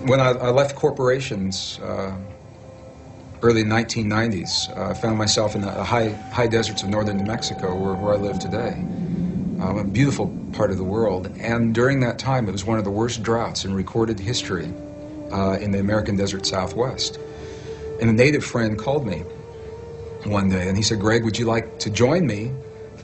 When I left corporations, early 1990s, I found myself in the high deserts of northern New Mexico, where I live today. A beautiful part of the world. And during that time, it was one of the worst droughts in recorded history in the American desert Southwest. And a native friend called me one day, and he said, "Greg, would you like to join me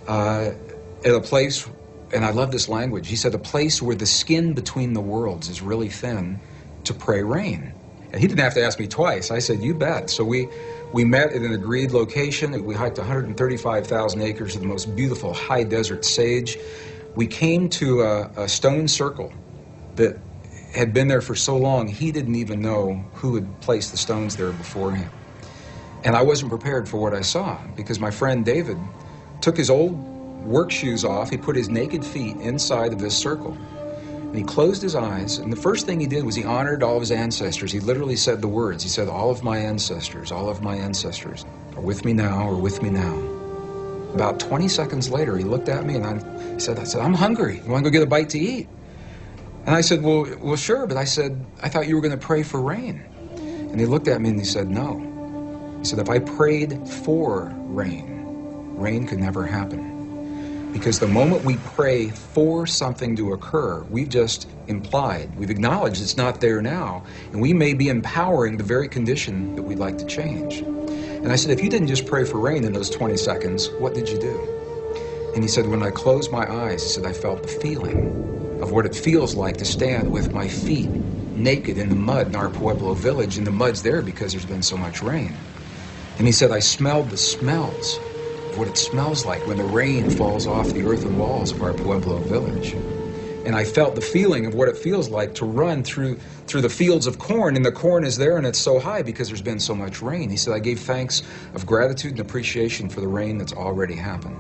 at a place," and I love this language, he said, "a place where the skin between the worlds is really thin, to pray rain." And he didn't have to ask me twice. I said, "You bet." So we met at an agreed location. We hiked 135,000 acres of the most beautiful high desert sage. We came to a stone circle that had been there for so long, he didn't even know who had placed the stones there before him. And I wasn't prepared for what I saw, because my friend David took his old work shoes off. He put his naked feet inside of this circle. And he closed his eyes, and the first thing he did was he honored all of his ancestors. He literally said the words. He said, all of my ancestors are with me now, or with me now. About 20 seconds later, he looked at me and I said, "I'm hungry. You want to go get a bite to eat?" And I said, well, sure, but I said, "I thought you were going to pray for rain." And he looked at me and he said, "No." He said, "If I prayed for rain, rain could never happen. Because the moment we pray for something to occur, we've just implied, we've acknowledged it's not there now, and we may be empowering the very condition that we'd like to change." And I said, "If you didn't just pray for rain in those 20 seconds, what did you do?" And he said, "When I closed my eyes," he said, "I felt the feeling of what it feels like to stand with my feet naked in the mud in our Pueblo village, and the mud's there because there's been so much rain." And he said, "I smelled the smells of what it smells like when the rain falls off the earthen walls of our Pueblo village. And I felt the feeling of what it feels like to run through the fields of corn, and the corn is there and it's so high because there's been so much rain." He said, "I gave thanks of gratitude and appreciation for the rain that's already happened."